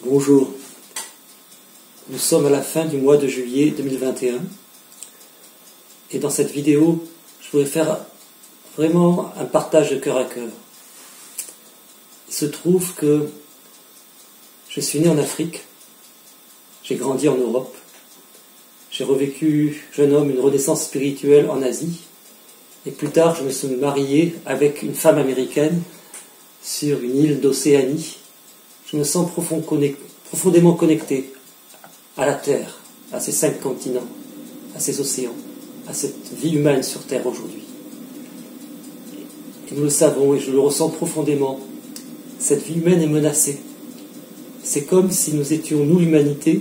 Bonjour, nous sommes à la fin du mois de juillet 2021 et dans cette vidéo, je voudrais faire vraiment un partage de cœur à cœur. Il se trouve que je suis né en Afrique, j'ai grandi en Europe, j'ai revécu, jeune homme, une renaissance spirituelle en Asie et plus tard je me suis marié avec une femme américaine sur une île d'Océanie. Je me sens profondément connecté à la Terre, à ces 5 continents, à ces océans, à cette vie humaine sur Terre aujourd'hui. Et nous le savons et je le ressens profondément, cette vie humaine est menacée. C'est comme si nous étions, nous l'humanité,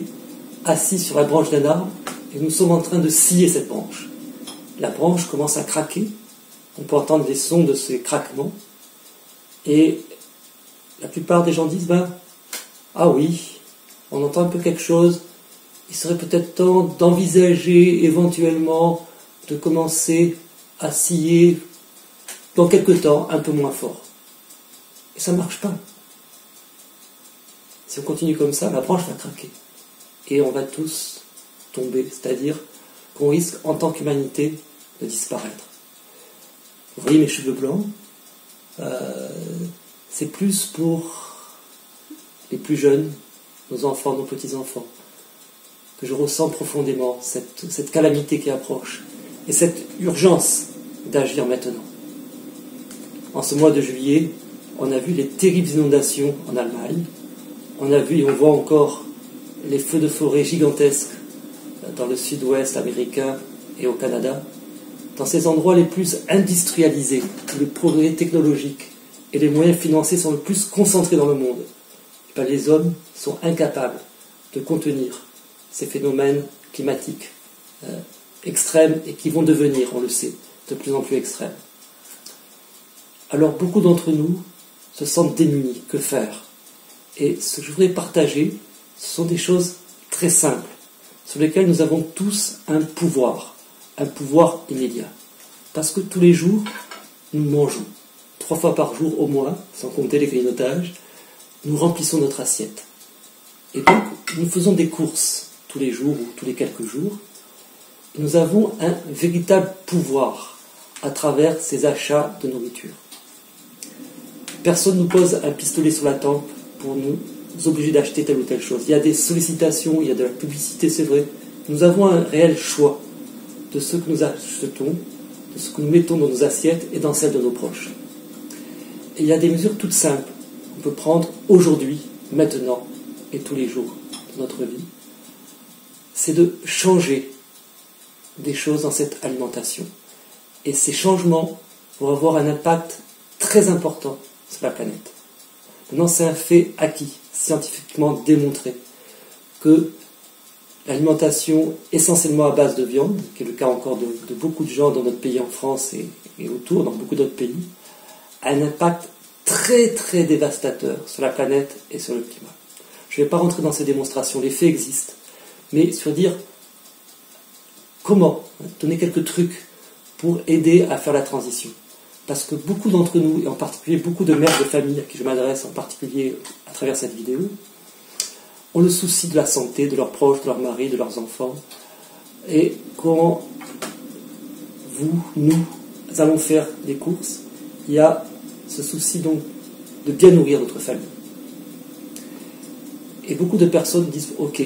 assis sur la branche d'un arbre et nous sommes en train de scier cette branche. La branche commence à craquer, on peut entendre les sons de ces craquements et la plupart des gens disent ah oui, on entend un peu quelque chose, il serait peut-être temps d'envisager éventuellement de commencer à scier dans quelque temps un peu moins fort. Et ça ne marche pas. Si on continue comme ça, la branche va craquer. Et on va tous tomber, c'est-à-dire qu'on risque en tant qu'humanité de disparaître. Vous voyez mes cheveux blancs, c'est plus pour les plus jeunes, nos enfants, nos petits-enfants, que je ressens profondément cette calamité qui approche et cette urgence d'agir maintenant. En ce mois de juillet, on a vu les terribles inondations en Allemagne, on a vu et on voit encore les feux de forêt gigantesques dans le sud-ouest américain et au Canada, dans ces endroits les plus industrialisés, où le progrès technologique et les moyens financiers sont le plus concentrés dans le monde. Les hommes sont incapables de contenir ces phénomènes climatiques extrêmes et qui vont devenir, on le sait, de plus en plus extrêmes. Alors beaucoup d'entre nous se sentent démunis. Que faire? Et ce que je voudrais partager, ce sont des choses très simples, sur lesquelles nous avons tous un pouvoir immédiat. Parce que tous les jours, nous mangeons, 3 fois par jour au moins, sans compter les grignotages, nous remplissons notre assiette. Et donc, nous faisons des courses tous les jours ou tous les quelques jours. Et nous avons un véritable pouvoir à travers ces achats de nourriture. Personne ne nous pose un pistolet sur la tempe pour nous obliger d'acheter telle ou telle chose. Il y a des sollicitations, il y a de la publicité, c'est vrai. Nous avons un réel choix de ce que nous achetons, de ce que nous mettons dans nos assiettes et dans celles de nos proches. Et il y a des mesures toutes simples qu'on peut prendre aujourd'hui, maintenant et tous les jours de notre vie. C'est de changer des choses dans cette alimentation. Et ces changements vont avoir un impact très important sur la planète. Maintenant, c'est un fait acquis, scientifiquement démontré, que l'alimentation essentiellement à base de viande, qui est le cas encore de beaucoup de gens dans notre pays en France et autour, dans beaucoup d'autres pays, a un impact très très dévastateur sur la planète et sur le climat. Je ne vais pas rentrer dans ces démonstrations, les faits existent, mais sur dire comment, donner quelques trucs pour aider à faire la transition. Parce que beaucoup d'entre nous, et en particulier beaucoup de mères de famille à qui je m'adresse en particulier à travers cette vidéo, ont le souci de la santé de leurs proches, de leurs maris, de leurs enfants. Et quand nous allons faire des courses, il y a ce souci donc de bien nourrir notre famille. Et beaucoup de personnes disent ok,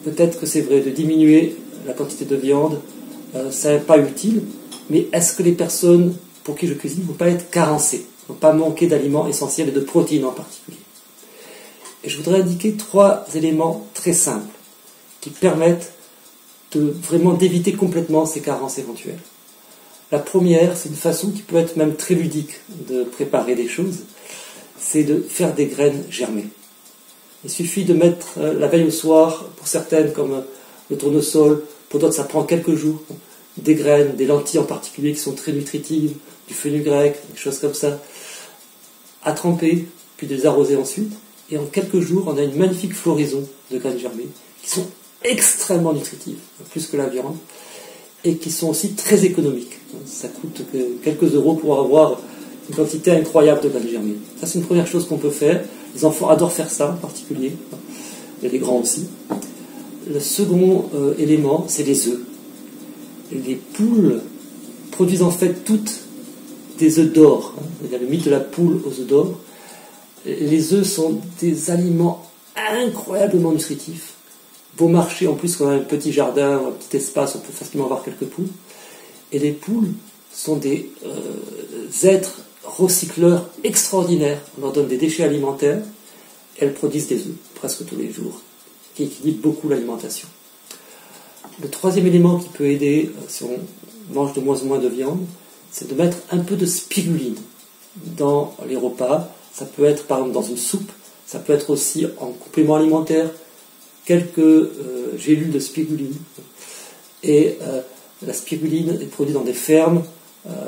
peut-être que c'est vrai de diminuer la quantité de viande, ça n'est pas utile, mais est-ce que les personnes pour qui je cuisine ne vont pas être carencées, ne vont pas manquer d'aliments essentiels et de protéines en particulier? Et je voudrais indiquer 3 éléments très simples qui permettent vraiment d'éviter complètement ces carences éventuelles. La première, c'est une façon qui peut être même très ludique de préparer des choses, c'est de faire des graines germées. Il suffit de mettre la veille au soir, pour certaines comme le tournesol, pour d'autres ça prend quelques jours, des graines, des lentilles en particulier qui sont très nutritives, du fenugrec, des choses comme ça, à tremper, puis de les arroser ensuite, et en quelques jours on a une magnifique floraison de graines germées qui sont extrêmement nutritives, plus que la viande, et qui sont aussi très économiques. Ça coûte quelques euros pour avoir une quantité incroyable de graines germées. Ça, c'est une première chose qu'on peut faire. Les enfants adorent faire ça en particulier, et les grands aussi. Le second élément, c'est les œufs. Les poules produisent en fait toutes des œufs d'or. Il y a le mythe de la poule aux œufs d'or. Les œufs sont des aliments incroyablement nutritifs. Beau marché, en plus, quand on a un petit jardin, un petit espace, on peut facilement avoir quelques poules. Et les poules sont des êtres recycleurs extraordinaires. On leur donne des déchets alimentaires, et elles produisent des œufs, presque tous les jours, qui équilibrent beaucoup l'alimentation. Le troisième élément qui peut aider, si on mange de moins en moins de viande, c'est de mettre un peu de spiruline dans les repas. Ça peut être par exemple dans une soupe, ça peut être aussi en complément alimentaire, quelques gélules de spiruline. Et la spiruline est produite dans des fermes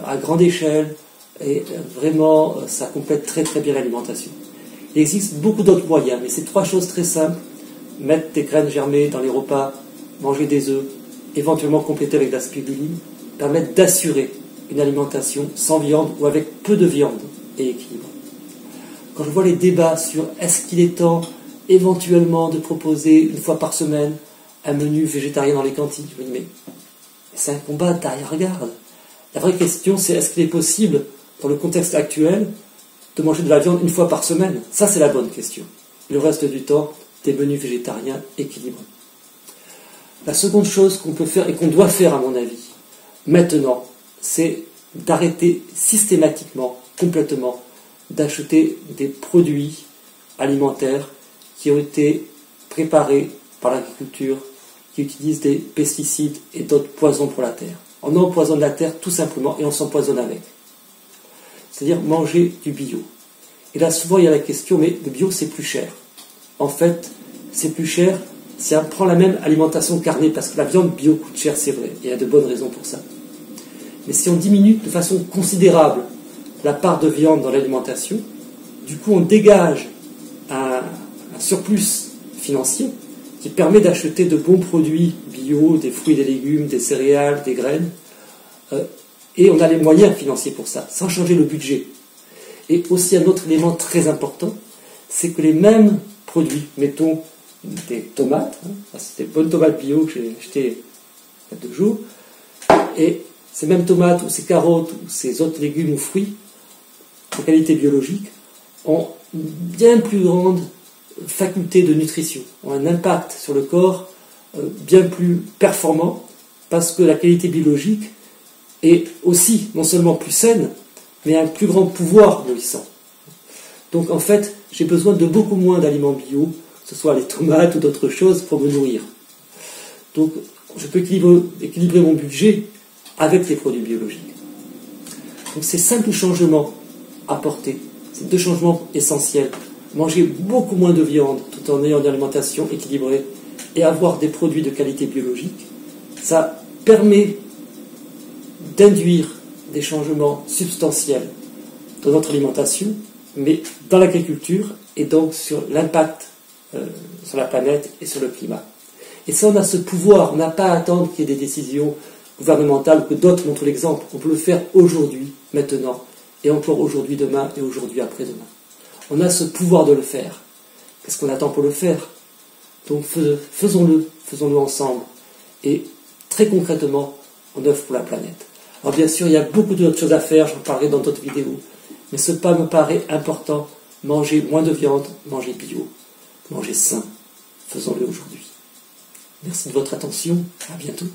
à grande échelle, et vraiment ça complète très très bien l'alimentation. Il existe beaucoup d'autres moyens, mais c'est trois choses très simples: mettre des graines germées dans les repas, manger des œufs, éventuellement compléter avec de la spiruline, permettent d'assurer une alimentation sans viande ou avec peu de viande et équilibre. Quand je vois les débats sur est-ce qu'il est temps éventuellement de proposer une fois par semaine un menu végétarien dans les cantines, je me dis mais c'est un combat d'arrière-garde. La vraie question, c'est est-ce qu'il est possible, dans le contexte actuel, de manger de la viande une fois par semaine? Ça, c'est la bonne question. Le reste du temps, des menus végétariens équilibrés. La seconde chose qu'on peut faire et qu'on doit faire, à mon avis, maintenant, c'est d'arrêter systématiquement, complètement, d'acheter des produits alimentaires qui ont été préparés par l'agriculture, qui utilisent des pesticides et d'autres poisons pour la terre. On empoisonne la terre tout simplement et on s'empoisonne avec. C'est-à-dire manger du bio. Et là, souvent, il y a la question, mais le bio, c'est plus cher. En fait, c'est plus cher si on prend la même alimentation carnée, parce que la viande bio coûte cher, c'est vrai. Et il y a de bonnes raisons pour ça. Mais si on diminue de façon considérable la part de viande dans l'alimentation, du coup, on dégage un surplus financier qui permet d'acheter de bons produits bio, des fruits et des légumes, des céréales, des graines, et on a les moyens financiers pour ça, sans changer le budget. Et aussi un autre élément très important, c'est que les mêmes produits, mettons des tomates, c'est des bonnes tomates bio que j'ai achetées il y a 2 jours, et ces mêmes tomates ou ces carottes ou ces autres légumes ou fruits de qualité biologique ont une bien plus grande faculté de nutrition, ont un impact sur le corps bien plus performant, parce que la qualité biologique est aussi non seulement plus saine, mais a un plus grand pouvoir nourrissant. Donc en fait, j'ai besoin de beaucoup moins d'aliments bio, que ce soit les tomates ou d'autres choses, pour me nourrir. Donc je peux équilibrer mon budget avec les produits biologiques. Donc ces simples changements apportés, ces 2 changements essentiels: manger beaucoup moins de viande tout en ayant une alimentation équilibrée et avoir des produits de qualité biologique, ça permet d'induire des changements substantiels dans notre alimentation, mais dans l'agriculture et donc sur l'impact sur la planète et sur le climat. Et ça, on a ce pouvoir, on n'a pas à attendre qu'il y ait des décisions gouvernementales, que d'autres montrent l'exemple. On peut le faire aujourd'hui, maintenant, et encore aujourd'hui, demain, et aujourd'hui, après-demain. On a ce pouvoir de le faire. Qu'est-ce qu'on attend pour le faire? Donc faisons-le ensemble. Et très concrètement, on œuvre pour la planète. Alors bien sûr, il y a beaucoup d'autres choses à faire, j'en parlerai dans d'autres vidéos. Mais ce pas me paraît important: manger moins de viande, manger bio, manger sain. Faisons-le aujourd'hui. Merci de votre attention, à bientôt.